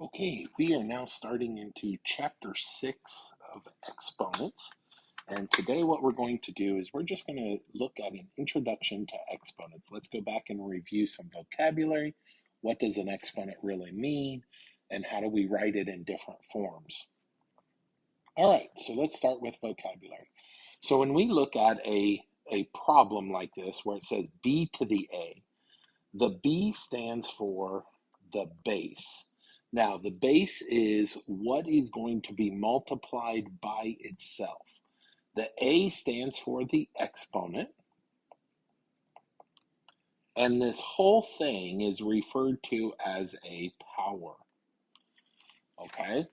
Okay, we are now starting into chapter 6 of exponents. And today what we're going to do is we're just going to look at an introduction to exponents. Let's go back and review some vocabulary. What does an exponent really mean? And how do we write it in different forms? All right, so let's start with vocabulary. So when we look at a problem like this where it says b to the a, the B stands for the base. Now, the base is what is going to be multiplied by itself. The A stands for the exponent, and this whole thing is referred to as a power. Okay?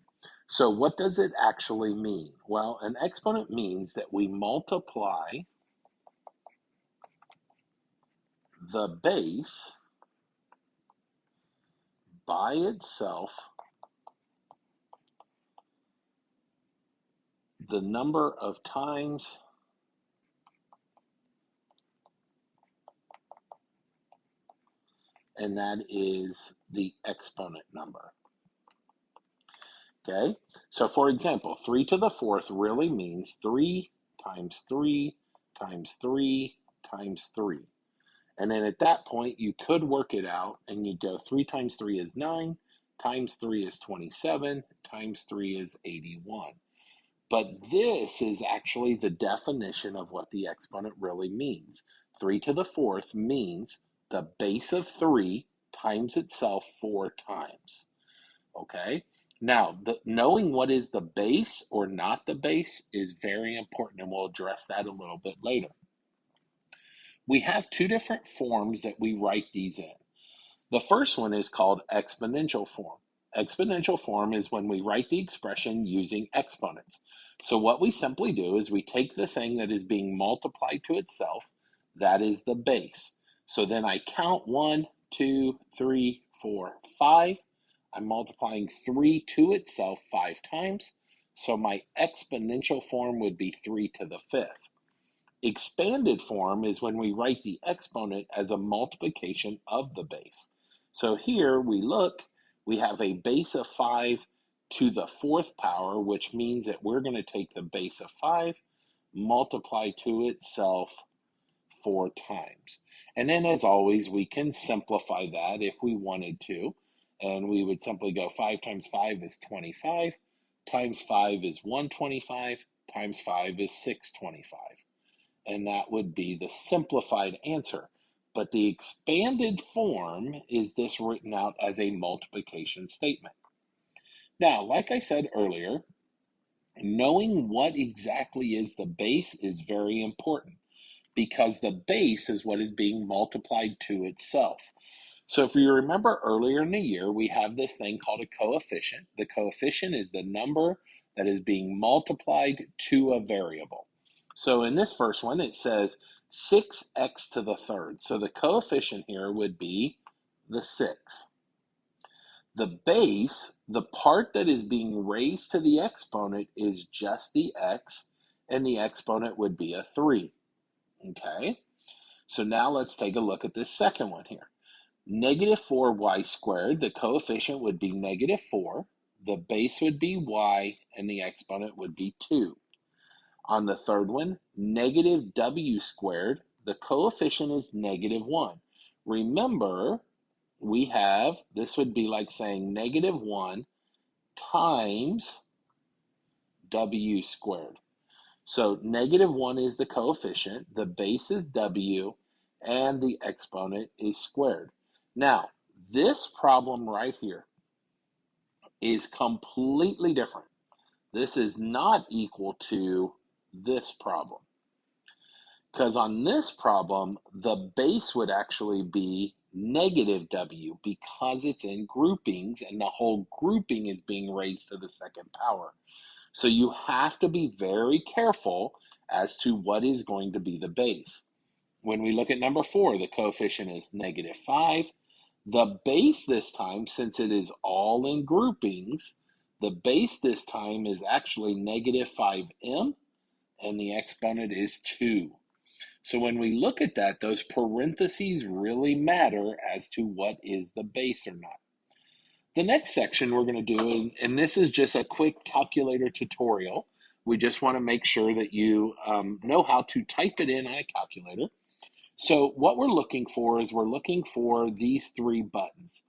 So, what does it actually mean? Well, an exponent means that we multiply the base by itself the number of times and that is the exponent number. Okay, so for example, 3 to the 4th really means 3 times 3 times 3 times 3. And then at that point, you could work it out and you go 3 times 3 is 9, times 3 is 27, times 3 is 81. But this is actually the definition of what the exponent really means. 3 to the 4th means the base of 3 times itself 4 times. Okay? Now, knowing what is the base or not the base is very important, and we'll address that a little bit later. We have two different forms that we write these in. The first one is called exponential form. Exponential form is when we write the expression using exponents. So what we simply do is we take the thing that is being multiplied to itself, that is the base. So then I count 1, 2, 3, 4, 5. I'm multiplying 3 to itself 5 times. So my exponential form would be 3 to the 5th. Expanded form is when we write the exponent as a multiplication of the base. So here we look, we have a base of 5 to the 4th power, which means that we're going to take the base of 5, multiply to itself 4 times. And then as always, we can simplify that if we wanted to. And we would simply go 5 times 5 is 25, times 5 is 125, times 5 is 625. And that would be the simplified answer. But the expanded form is this written out as a multiplication statement. Now, like I said earlier, knowing what exactly is the base is very important because the base is what is being multiplied to itself. So if you remember earlier in the year, we have this thing called a coefficient. The coefficient is the number that is being multiplied to a variable. So in this first one, it says 6x to the third. So the coefficient here would be the 6. The base, the part that is being raised to the exponent is just the x, and the exponent would be a 3. Okay? So now let's take a look at this second one here. Negative 4y squared, the coefficient would be negative 4, the base would be y, and the exponent would be 2. On the third one, negative w squared, the coefficient is negative 1. Remember, we have, this would be like saying negative 1 times w squared. So negative 1 is the coefficient, the base is w, and the exponent is squared. Now, this problem right here is completely different. This is not equal to this problem. Because on this problem, the base would actually be negative w because it's in groupings and the whole grouping is being raised to the second power. So you have to be very careful as to what is going to be the base. When we look at number 4, the coefficient is negative 5. The base this time, since it is all in groupings, the base this time is actually negative 5m, and the exponent is 2. So when we look at that, those parentheses really matter as to what is the base or not. The next section we're going to do, and this is just a quick calculator tutorial. We just want to make sure that you know how to type it in on a calculator. So what we're looking for is we're looking for these three buttons.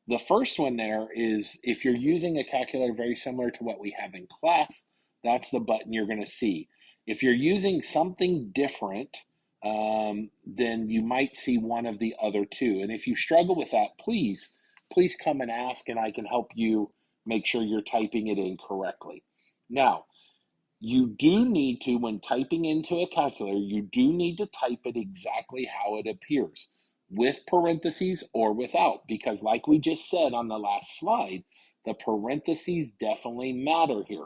The first one there is, if you're using a calculator very similar to what we have in class, that's the button you're going to see. If you're using something different, then you might see one of the other two. And if you struggle with that, please come and ask, and I can help you make sure you're typing it in correctly. Now, you do need to, when typing into a calculator, you do need to type it exactly how it appears, with parentheses or without, because like we just said on the last slide, the parentheses definitely matter here.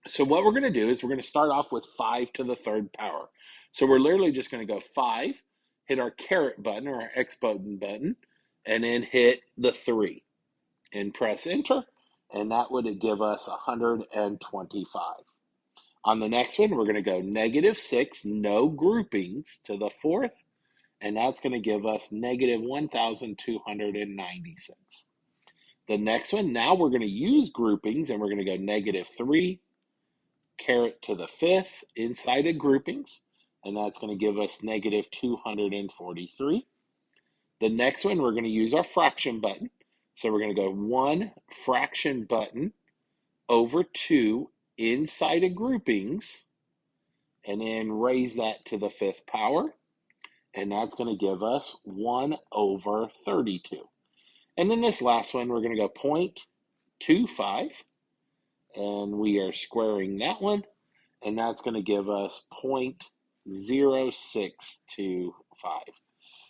So what we're going to do is we're going to start off with 5 to the third power. So we're literally just going to go 5, hit our caret button or our exponent button, and then hit the 3 and press enter, and that would give us 125. On the next one, we're going to go -6, no groupings, to the fourth, and that's going to give us -1,296. The next one, now we're going to use groupings, and we're going to go -3, caret to the fifth, inside of groupings, and that's going to give us -243. The next one, we're going to use our fraction button. So we're going to go 1 fraction button over 2 inside of groupings, and then raise that to the fifth power, and that's going to give us 1/32. And then this last one, we're going to go 0.25, and we are squaring that one, and that's going to give us 0.0625.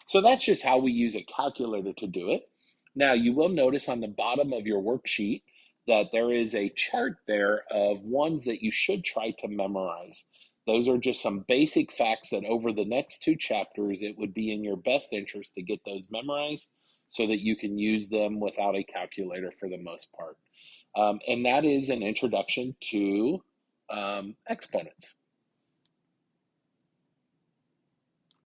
So that's just how we use a calculator to do it. Now, you will notice on the bottom of your worksheet that there is a chart there of ones that you should try to memorize. Those are just some basic facts that over the next 2 chapters, it would be in your best interest to get those memorized so that you can use them without a calculator for the most part. And that is an introduction to exponents.